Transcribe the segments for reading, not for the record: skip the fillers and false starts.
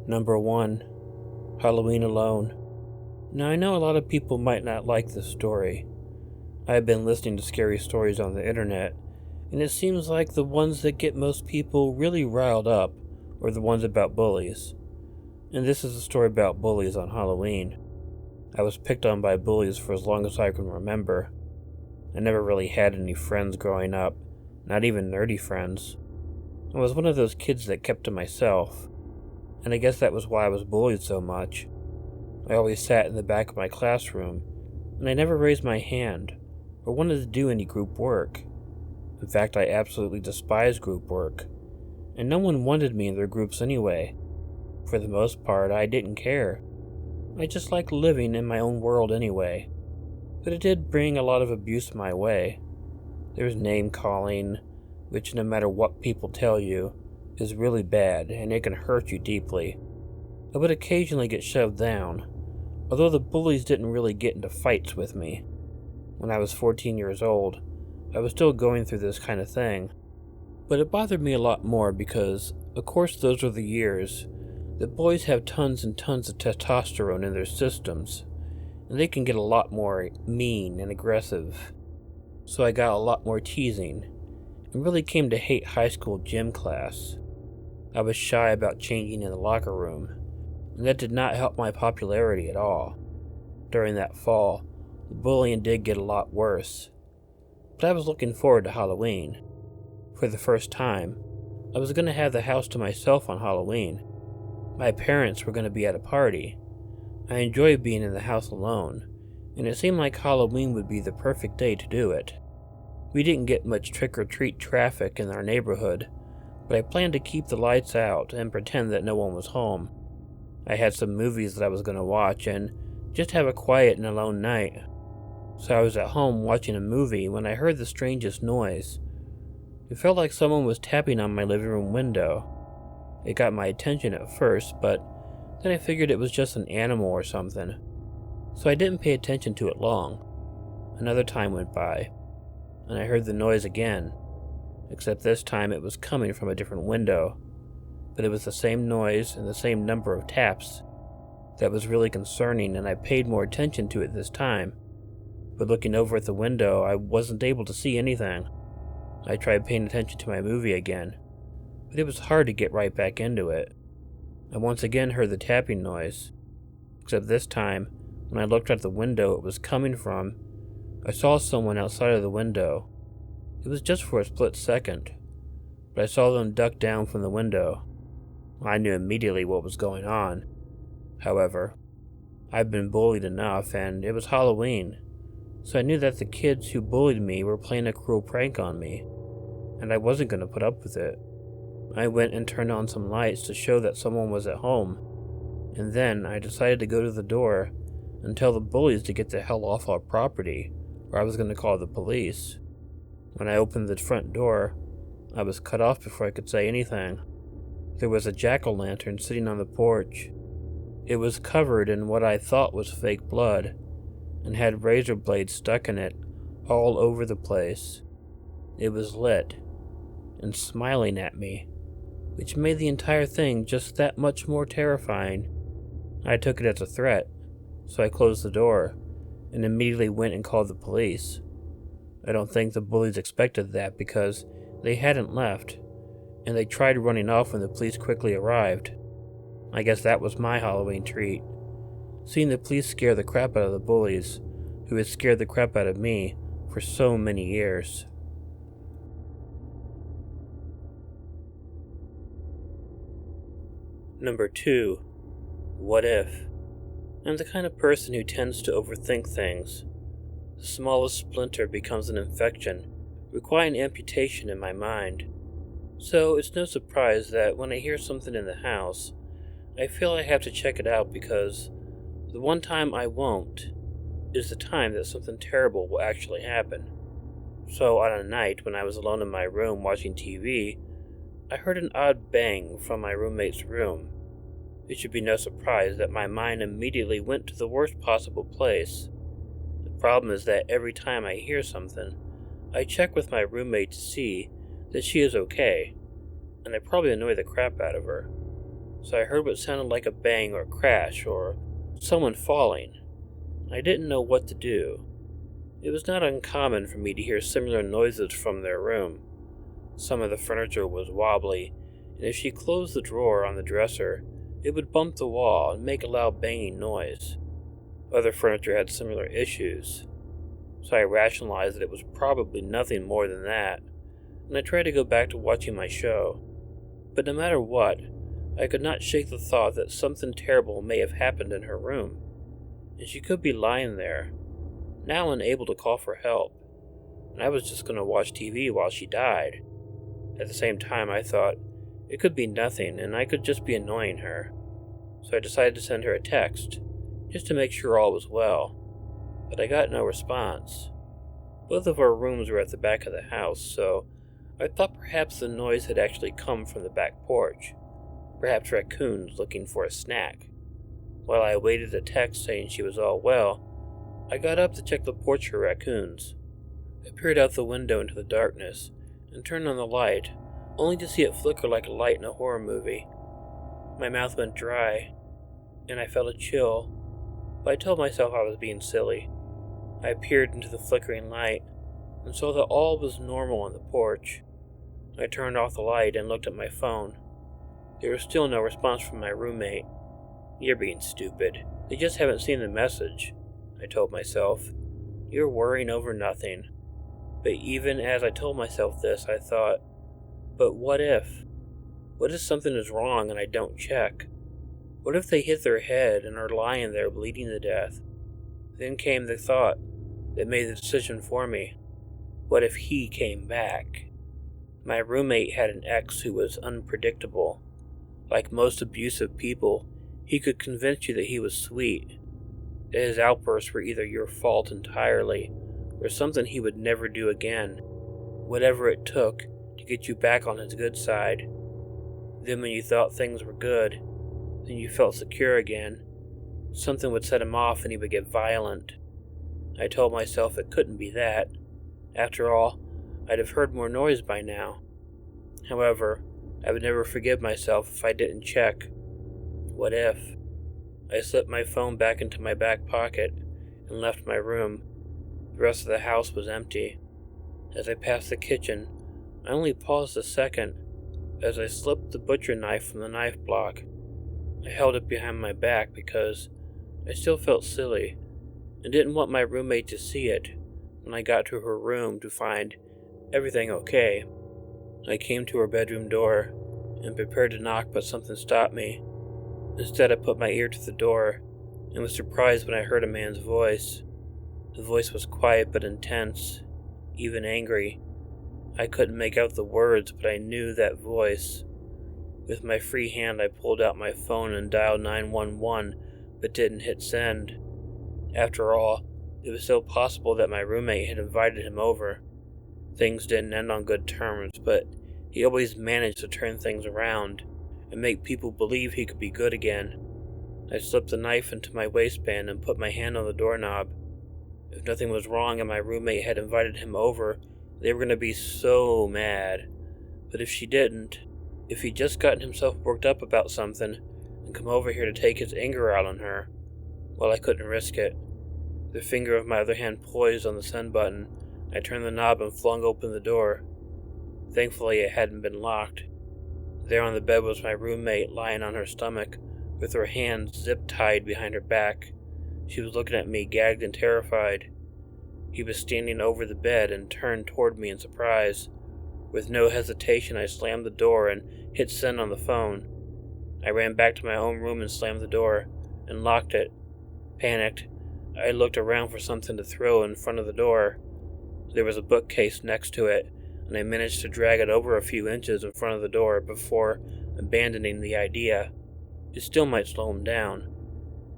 Number 1. Halloween Alone. Now I know a lot of people might not like this story. I have been listening to scary stories on the internet, and it seems like the ones that get most people really riled up are the ones about bullies. And this is a story about bullies on Halloween. I was picked on by bullies for as long as I can remember. I never really had any friends growing up, not even nerdy friends. I was one of those kids that kept to myself, and I guess that was why I was bullied so much. I always sat in the back of my classroom, and I never raised my hand or wanted to do any group work. In fact, I absolutely despised group work, and no one wanted me in their groups anyway. For the most part, I didn't care. I just liked living in my own world anyway. But it did bring a lot of abuse my way. There was name-calling, which no matter what people tell you, is really bad and it can hurt you deeply. I would occasionally get shoved down, although the bullies didn't really get into fights with me. When I was 14 years old, I was still going through this kind of thing. But it bothered me a lot more because, of course, those were the years that boys have tons and tons of testosterone in their systems, and they can get a lot more mean and aggressive. So I got a lot more teasing, and really came to hate high school gym class. I was shy about changing in the locker room, and that did not help my popularity at all. During that fall, the bullying did get a lot worse, but I was looking forward to Halloween. For the first time, I was going to have the house to myself on Halloween. My parents were going to be at a party. I enjoyed being in the house alone, and it seemed like Halloween would be the perfect day to do it. We didn't get much trick-or-treat traffic in our neighborhood, but I planned to keep the lights out and pretend that no one was home. I had some movies that I was going to watch and just have a quiet and alone night. So I was at home watching a movie when I heard the strangest noise. It felt like someone was tapping on my living room window. It got my attention at first, but then I figured it was just an animal or something, so I didn't pay attention to it long. Another time went by, and I heard the noise again, except this time it was coming from a different window, but it was the same noise and the same number of taps. That was really concerning, and I paid more attention to it this time, but looking over at the window, I wasn't able to see anything. I tried paying attention to my movie again, but it was hard to get right back into it. I once again heard the tapping noise, except this time, when I looked at the window it was coming from, I saw someone outside of the window. It was just for a split second, but I saw them duck down from the window. I knew immediately what was going on. However, I'd been bullied enough, and it was Halloween, so I knew that the kids who bullied me were playing a cruel prank on me, and I wasn't going to put up with it. I went and turned on some lights to show that someone was at home, and then I decided to go to the door and tell the bullies to get the hell off our property, or I was going to call the police. When I opened the front door, I was cut off before I could say anything. There was a jack-o'-lantern sitting on the porch. It was covered in what I thought was fake blood, and had razor blades stuck in it all over the place. It was lit, and smiling at me, which made the entire thing just that much more terrifying. I took it as a threat, so I closed the door, and immediately went and called the police. I don't think the bullies expected that because they hadn't left, and they tried running off when the police quickly arrived. I guess that was my Halloween treat, seeing the police scare the crap out of the bullies, who had scared the crap out of me for so many years. Number 2. What if? I'm the kind of person who tends to overthink things. The smallest splinter becomes an infection, requiring amputation in my mind. So it's no surprise that when I hear something in the house, I feel I have to check it out because the one time I won't is the time that something terrible will actually happen. So on a night when I was alone in my room watching TV, I heard an odd bang from my roommate's room. It should be no surprise that my mind immediately went to the worst possible place. The problem is that every time I hear something, I check with my roommate to see that she is okay, and I probably annoy the crap out of her. so I heard what sounded like a bang or crash or someone falling. I didn't know what to do. It was not uncommon for me to hear similar noises from their room. Some of the furniture was wobbly, and if she closed the drawer on the dresser, it would bump the wall and make a loud banging noise. Other furniture had similar issues, so I rationalized that it was probably nothing more than that, and I tried to go back to watching my show. But no matter what, I could not shake the thought that something terrible may have happened in her room, and she could be lying there, now unable to call for help, and I was just going to watch TV while she died. At the same time, I thought, it could be nothing, and I could just be annoying her, so I decided to send her a text, just to make sure all was well, but I got no response. Both of our rooms were at the back of the house, so I thought perhaps the noise had actually come from the back porch, perhaps raccoons looking for a snack. While I awaited a text saying she was all well, I got up to check the porch for raccoons. I peered out the window into the darkness and turned on the light, only to see it flicker like a light in a horror movie. My mouth went dry, and I felt a chill, but I told myself I was being silly. I peered into the flickering light and saw that all was normal on the porch. I turned off the light and looked at my phone. There was still no response from my roommate. "You're being stupid. They just haven't seen the message," I told myself. "You're worrying over nothing." But even as I told myself this, I thought, but what if? What if something is wrong and I don't check? What if they hit their head and are lying there bleeding to death? Then came the thought that made the decision for me. What if he came back? My roommate had an ex who was unpredictable. Like most abusive people, he could convince you that he was sweet, that his outbursts were either your fault entirely, or something he would never do again, whatever it took to get you back on his good side. Then when you thought things were good, then you felt secure again, something would set him off and he would get violent. I told myself it couldn't be that. After all, I'd have heard more noise by now. However, I would never forgive myself if I didn't check. What if? I slipped my phone back into my back pocket and left my room. The rest of the house was empty. As I passed the kitchen, I only paused a second as I slipped the butcher knife from the knife block. I held it behind my back because I still felt silly and didn't want my roommate to see it when I got to her room to find everything okay. I came to her bedroom door and prepared to knock, but something stopped me. Instead, I put my ear to the door and was surprised when I heard a man's voice. The voice was quiet but intense, even angry. I couldn't make out the words, but I knew that voice. With my free hand, I pulled out my phone and dialed 911, but didn't hit send. After all, it was still possible that my roommate had invited him over. Things didn't end on good terms, but he always managed to turn things around and make people believe he could be good again. I slipped the knife into my waistband and put my hand on the doorknob. If nothing was wrong and my roommate had invited him over, they were going to be so mad. But if she didn't, if he'd just gotten himself worked up about something and come over here to take his anger out on her, well, I couldn't risk it. The finger of my other hand poised on the send button, I turned the knob and flung open the door. Thankfully, it hadn't been locked. There on the bed was my roommate, lying on her stomach, with her hands zip-tied behind her back. She was looking at me, gagged and terrified. He was standing over the bed and turned toward me in surprise. With no hesitation, I slammed the door and hit send on the phone. I ran back to my own room and slammed the door, and locked it. Panicked, I looked around for something to throw in front of the door. There was a bookcase next to it, and I managed to drag it over a few inches in front of the door before abandoning the idea. It still might slow him down.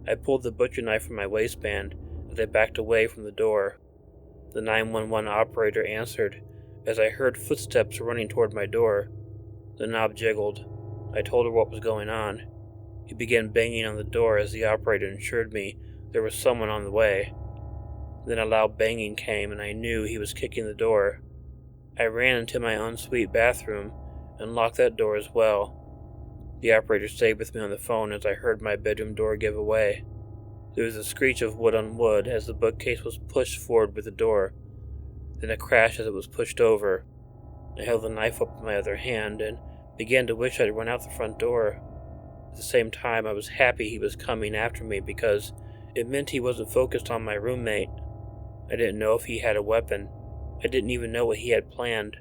I pulled the butcher knife from my waistband as I backed away from the door. The 911 operator answered as I heard footsteps running toward my door. The knob jiggled. I told her what was going on. He began banging on the door as the operator assured me there was someone on the way. Then a loud banging came and I knew he was kicking the door. I ran into my ensuite bathroom and locked that door as well. The operator stayed with me on the phone as I heard my bedroom door give away. There was a screech of wood on wood as the bookcase was pushed forward with the door, then a crash as it was pushed over. I held the knife up in my other hand and began to wish I'd run out the front door. At the same time, I was happy he was coming after me because it meant he wasn't focused on my roommate. I didn't know if he had a weapon. I didn't even know what he had planned,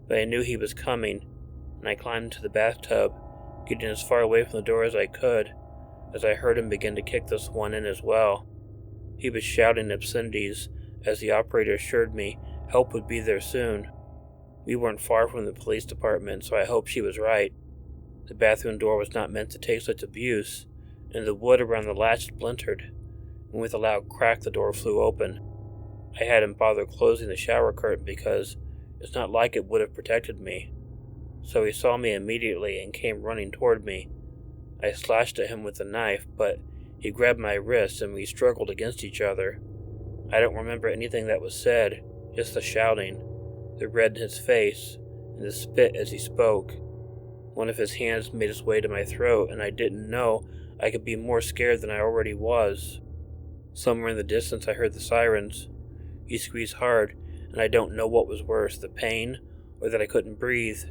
but I knew he was coming, and I climbed into the bathtub, getting as far away from the door as I could, as I heard him begin to kick this one in as well. He was shouting obscenities as the operator assured me help would be there soon. We weren't far from the police department, so I hoped she was right. The bathroom door was not meant to take such abuse, and the wood around the latch splintered, and with a loud crack the door flew open. I hadn't bothered closing the shower curtain because it's not like it would have protected me. So he saw me immediately and came running toward me. I slashed at him with the knife, but he grabbed my wrist and we struggled against each other. I don't remember anything that was said, just the shouting, the red in his face, and the spit as he spoke. One of his hands made its way to my throat, and I didn't know I could be more scared than I already was. Somewhere in the distance I heard the sirens. He squeezed hard, and I don't know what was worse, the pain or that I couldn't breathe.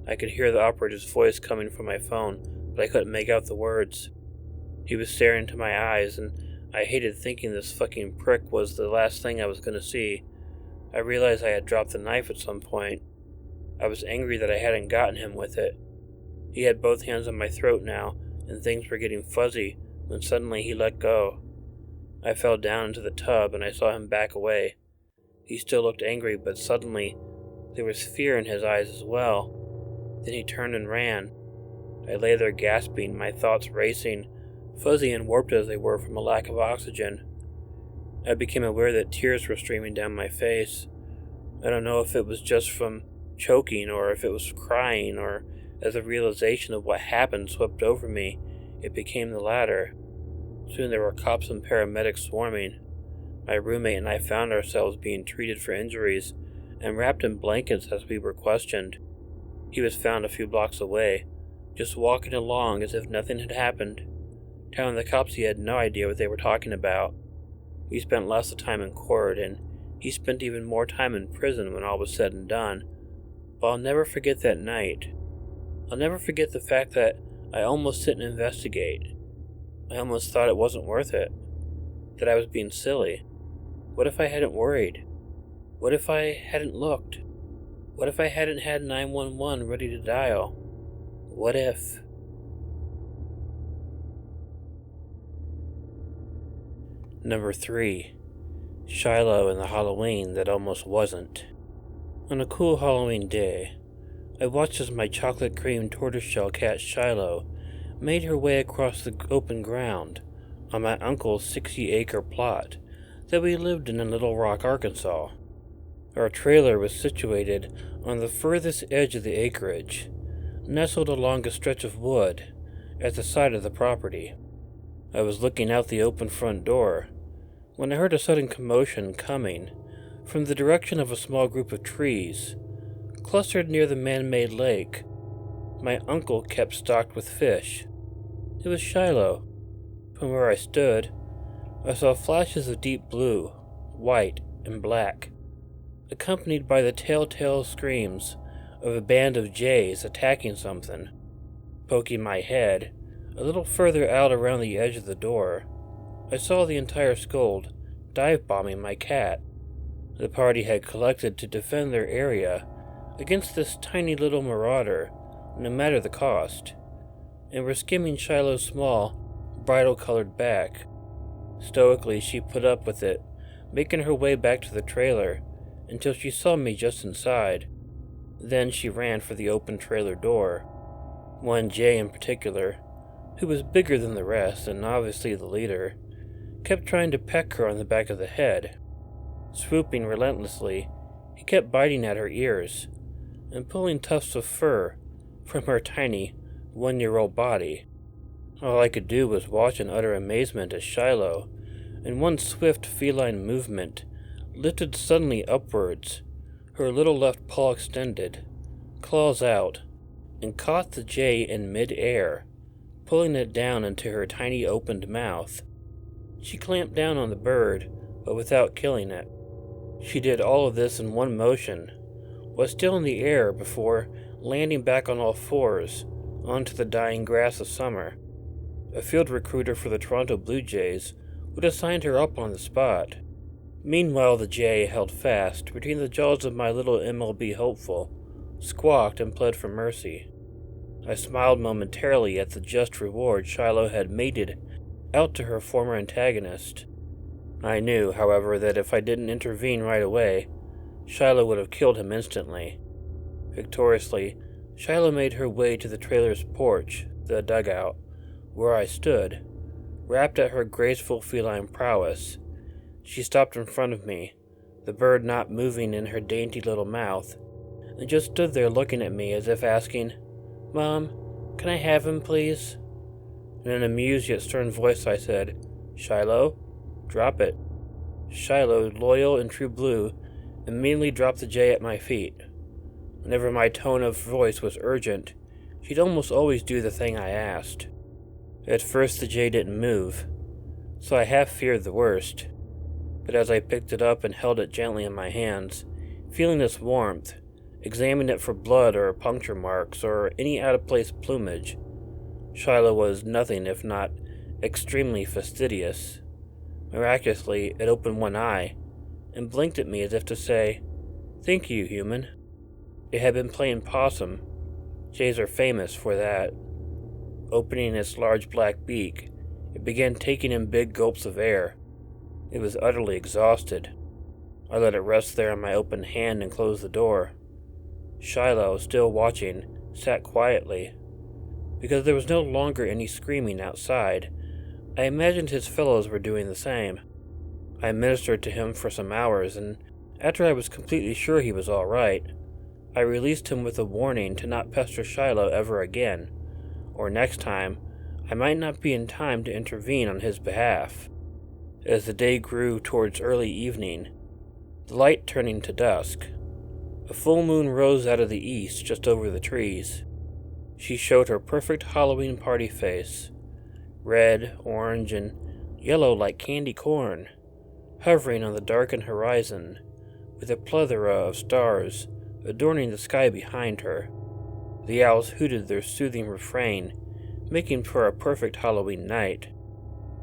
I could hear the operator's voice coming from my phone, but I couldn't make out the words. He was staring into my eyes, and I hated thinking this fucking prick was the last thing I was going to see. I realized I had dropped the knife at some point. I was angry that I hadn't gotten him with it. He had both hands on my throat now, and things were getting fuzzy when suddenly he let go. I fell down into the tub and I saw him back away. He still looked angry, but suddenly there was fear in his eyes as well. Then he turned and ran. I lay there gasping, my thoughts racing, fuzzy and warped as they were from a lack of oxygen. I became aware that tears were streaming down my face. I don't know if it was just from choking or if it was crying or as the realization of what happened swept over me, it became the latter. Soon there were cops and paramedics swarming. My roommate and I found ourselves being treated for injuries and wrapped in blankets as we were questioned. He was found a few blocks away, just walking along as if nothing had happened, telling the cops he had no idea what they were talking about. We spent lots of time in court, and he spent even more time in prison when all was said and done. But I'll never forget that night. I'll never forget the fact that I almost didn't investigate. I almost thought it wasn't worth it, that I was being silly. What if I hadn't worried? What if I hadn't looked? What if I hadn't had 911 ready to dial? What if? Number 3. Shilo and the Halloween that almost wasn't. On a cool Halloween day, I watched as my chocolate cream tortoiseshell cat Shilo made her way across the open ground on my uncle's 60-acre plot that we lived in Little Rock, Arkansas. Our trailer was situated on the furthest edge of the acreage, nestled along a stretch of wood at the side of the property. I was looking out the open front door when I heard a sudden commotion coming from the direction of a small group of trees clustered near the man-made lake my uncle kept stocked with fish. It was Shilo. From where I stood, I saw flashes of deep blue, white, and black, accompanied by the telltale screams of a band of jays attacking something. Poking my head a little further out around the edge of the door, I saw the entire scold dive-bombing my cat. The party had collected to defend their area against this tiny little marauder, no matter the cost, and were skimming Shilo's small, bridal-colored back. Stoically, she put up with it, making her way back to the trailer until she saw me just inside. Then she ran for the open trailer door. One jay in particular, who was bigger than the rest and obviously the leader, kept trying to peck her on the back of the head. Swooping relentlessly, he kept biting at her ears and pulling tufts of fur from her tiny, 1-year-old body. All I could do was watch in utter amazement as Shilo, in one swift feline movement, lifted suddenly upwards, her little left paw extended, claws out, and caught the jay in mid-air, pulling it down into her tiny opened mouth. She clamped down on the bird, but without killing it. She did all of this in one motion, was still in the air before landing back on all fours onto the dying grass of summer. A field recruiter for the Toronto Blue Jays would have signed her up on the spot. Meanwhile, the jay held fast between the jaws of my little MLB hopeful, squawked and pled for mercy. I smiled momentarily at the just reward Shilo had meted out to her former antagonist. I knew, however, that if I didn't intervene right away, Shilo would have killed him instantly. Victoriously, Shilo made her way to the trailer's porch, the dugout, where I stood, rapt at her graceful feline prowess. She stopped in front of me, the bird not moving in her dainty little mouth, and just stood there looking at me as if asking, "Mom, can I have him, please?" In an amused yet stern voice I said, "Shilo, drop it." Shilo, loyal and true blue, immediately dropped the jay at my feet. Whenever my tone of voice was urgent, she'd almost always do the thing I asked. At first the jay didn't move, so I half feared the worst. But as I picked it up and held it gently in my hands, feeling its warmth, examining it for blood or puncture marks or any out-of-place plumage, Shilo was nothing if not extremely fastidious. Miraculously, it opened one eye and blinked at me as if to say, "Thank you, human." It had been playing possum. Jays are famous for that. Opening its large black beak, it began taking in big gulps of air. It was utterly exhausted. I let it rest there in my open hand and closed the door. Shilo, still watching, sat quietly. Because there was no longer any screaming outside, I imagined his fellows were doing the same. I ministered to him for some hours, and after I was completely sure he was all right, I released him with a warning to not pester Shilo ever again, or next time, I might not be in time to intervene on his behalf. As the day grew towards early evening, the light turning to dusk, a full moon rose out of the east just over the trees. She showed her perfect Halloween party face, red, orange, and yellow like candy corn, hovering on the darkened horizon, with a plethora of stars adorning the sky behind her. The owls hooted their soothing refrain, making for a perfect Halloween night.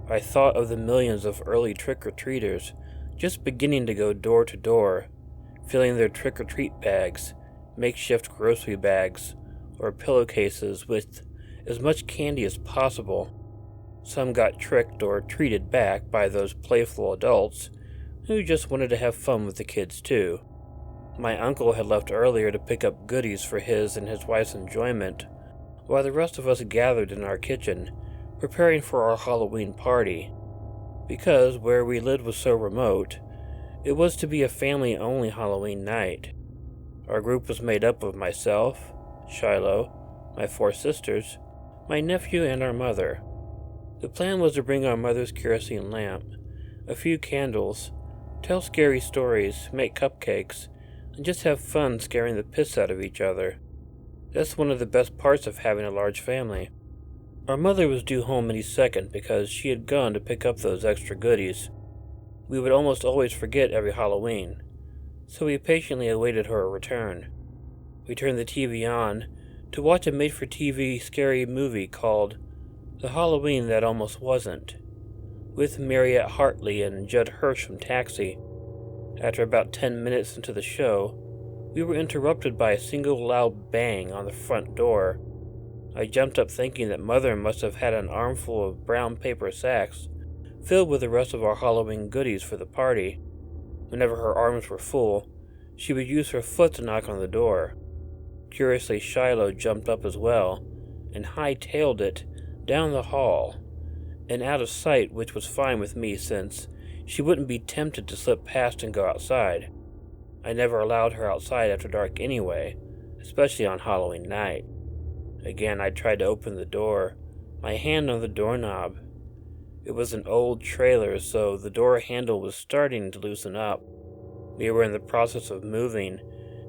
I thought of the millions of early trick-or-treaters just beginning to go door to door, filling their trick-or-treat bags, makeshift grocery bags, or pillowcases with as much candy as possible. Some got tricked or treated back by those playful adults who just wanted to have fun with the kids too. My uncle had left earlier to pick up goodies for his and his wife's enjoyment, while the rest of us gathered in our kitchen, preparing for our Halloween party. Because where we lived was so remote, it was to be a family-only Halloween night. Our group was made up of myself, Shilo, my 4 sisters, my nephew, and our mother. The plan was to bring our mother's kerosene lamp, a few candles, tell scary stories, make cupcakes, and just have fun scaring the piss out of each other. That's one of the best parts of having a large family. Our mother was due home any second because she had gone to pick up those extra goodies. We would almost always forget every Halloween, so we patiently awaited her return. We turned the TV on to watch a made-for-TV scary movie called The Halloween That Almost Wasn't, with Mariette Hartley and Judd Hirsch from Taxi. After about 10 minutes into the show, we were interrupted by a single loud bang on the front door. I jumped up thinking that Mother must have had an armful of brown paper sacks filled with the rest of our Halloween goodies for the party. Whenever her arms were full, she would use her foot to knock on the door. Curiously, Shilo jumped up as well, and hightailed it down the hall, and out of sight, which was fine with me since she wouldn't be tempted to slip past and go outside. I never allowed her outside after dark anyway, especially on Halloween night. Again, I tried to open the door, my hand on the doorknob. It was an old trailer, so the door handle was starting to loosen up. We were in the process of moving,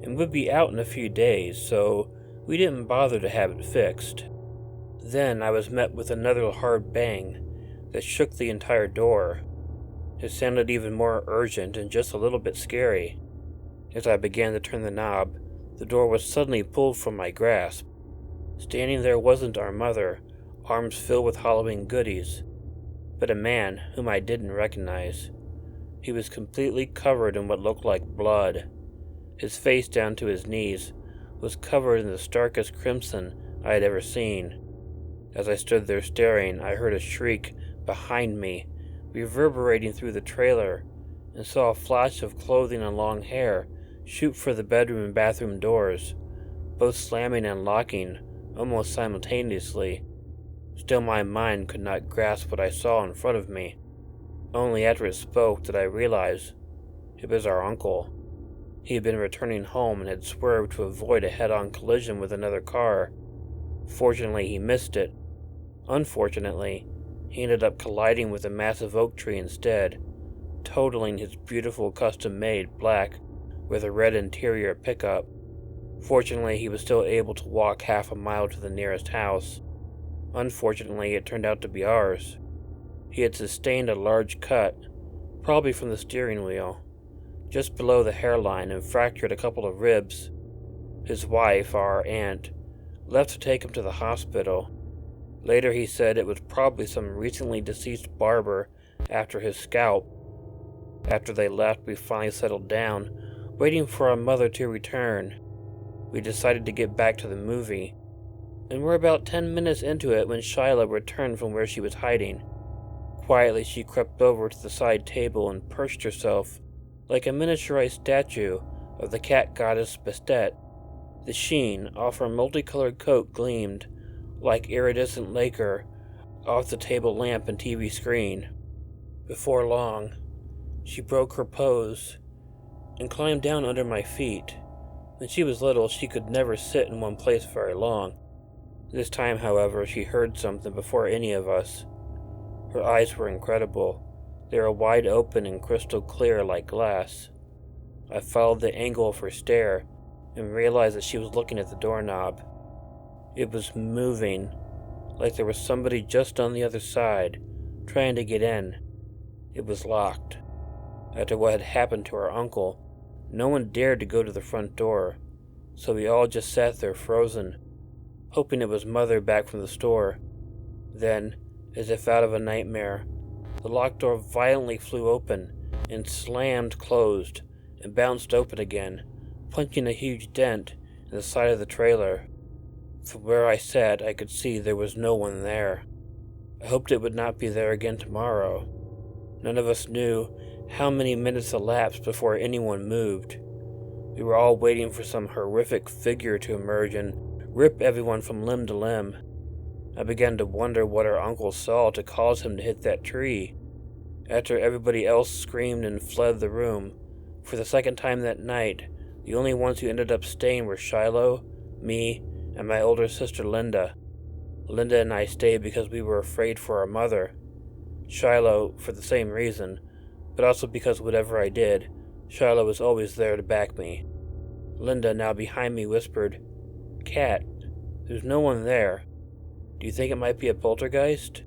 and would be out in a few days, so We didn't bother to have it fixed. Then I was met with another hard bang that shook the entire door. It sounded even more urgent and just a little bit scary. As I began to turn the knob, the door was suddenly pulled from my grasp. Standing there wasn't our mother, arms filled with Halloween goodies, but a man whom I didn't recognize. He was completely covered in what looked like blood. His face down to his knees was covered in the starkest crimson I had ever seen. As I stood there staring, I heard a shriek behind me, reverberating through the trailer, and saw a flash of clothing and long hair shoot for the bedroom and bathroom doors, both slamming and locking almost simultaneously. Still, my mind could not grasp what I saw in front of me. Only after it spoke did I realize it was our uncle. He had been returning home and had swerved to avoid a head-on collision with another car. Fortunately, he missed it. Unfortunately, he ended up colliding with a massive oak tree instead, totaling his beautiful custom-made black with a red interior pickup. Fortunately, he was still able to walk half a mile to the nearest house. Unfortunately, it turned out to be ours. He had sustained a large cut, probably from the steering wheel, just below the hairline, and fractured a couple of ribs. His wife, our aunt, left to take him to the hospital. Later he said it was probably some recently deceased barber after his scalp. After they left, we finally settled down, waiting for our mother to return. We decided to get back to the movie, and we're about 10 minutes into it when Shilo returned from where she was hiding. Quietly, she crept over to the side table and perched herself like a miniaturized statue of the cat goddess Bastet. The sheen off her multicolored coat gleamed like iridescent lacquer off the table lamp and TV screen. Before long, she broke her pose and climbed down under my feet. When she was little, she could never sit in one place very long. This time, however, she heard something before any of us. Her eyes were incredible. They were wide open and crystal clear like glass. I followed the angle of her stare and realized that she was looking at the doorknob. It was moving, like there was somebody just on the other side, trying to get in. It was locked. After what had happened to our uncle, no one dared to go to the front door, so we all just sat there frozen, hoping it was Mother back from the store. Then, as if out of a nightmare, the locked door violently flew open and slammed closed and bounced open again, punching a huge dent in the side of the trailer. From where I sat, I could see there was no one there. I hoped it would not be there again tomorrow. None of us knew how many minutes elapsed before anyone moved. We were all waiting for some horrific figure to emerge and rip everyone from limb to limb. I began to wonder what our uncle saw to cause him to hit that tree. After everybody else screamed and fled the room, for the second time that night, the only ones who ended up staying were Shilo, me, and my older sister Linda. Linda and I stayed because we were afraid for our mother. Shilo for the same reason, but also because whatever I did, Shilo was always there to back me. Linda, now behind me, whispered, "Cat, there's no one there. Do you think it might be a poltergeist?"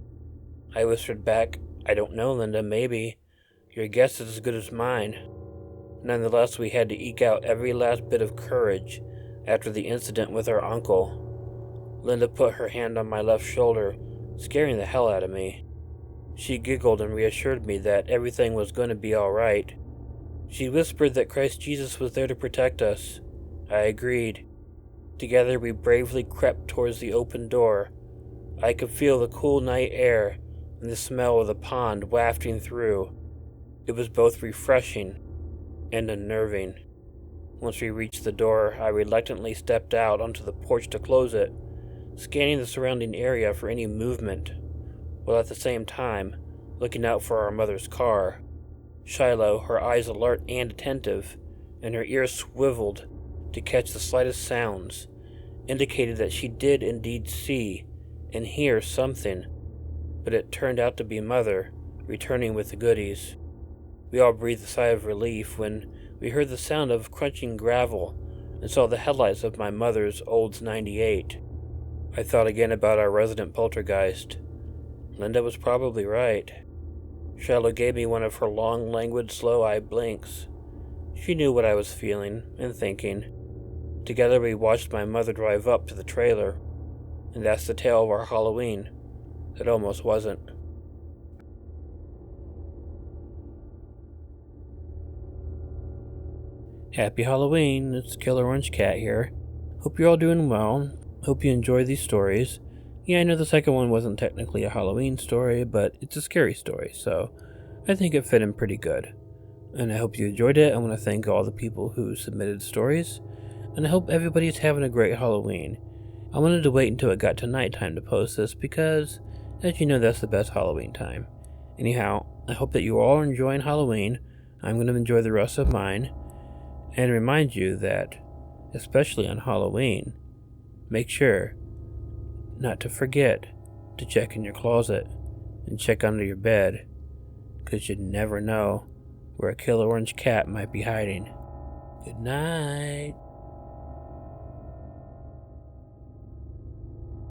I whispered back, "I don't know, Linda, maybe. Your guess is as good as mine." Nonetheless, we had to eke out every last bit of courage after the incident with our uncle. Linda put her hand on my left shoulder, scaring the hell out of me. She giggled and reassured me that everything was going to be all right. She whispered that Christ Jesus was there to protect us. I agreed. Together we bravely crept towards the open door. I could feel the cool night air and the smell of the pond wafting through. It was both refreshing and unnerving. Once we reached the door, I reluctantly stepped out onto the porch to close it, scanning the surrounding area for any movement, while at the same time looking out for our mother's car. Shilo, her eyes alert and attentive, and her ears swiveled to catch the slightest sounds, indicated that she did indeed see and hear something, but it turned out to be Mother, returning with the goodies. We all breathed a sigh of relief when we heard the sound of crunching gravel and saw the headlights of my mother's Olds 98. I thought again about our resident poltergeist. Linda was probably right. Shilo gave me one of her long, languid, slow-eyed blinks. She knew what I was feeling and thinking. Together we watched my mother drive up to the trailer, and that's the tale of our Halloween. That almost wasn't. Happy Halloween, it's Killer Orange Cat here. Hope you're all doing well. Hope you enjoy these stories. Yeah, I know the second one wasn't technically a Halloween story, but it's a scary story, so I think it fit in pretty good. And I hope you enjoyed it. I want to thank all the people who submitted stories, and I hope everybody is having a great Halloween. I wanted to wait until it got to nighttime to post this because, as you know, that's the best Halloween time. Anyhow, I hope that you all are enjoying Halloween. I'm going to enjoy the rest of mine, and remind you that, especially on Halloween, make sure not to forget to check in your closet and check under your bed, because you never know where a killer orange cat might be hiding. Good night.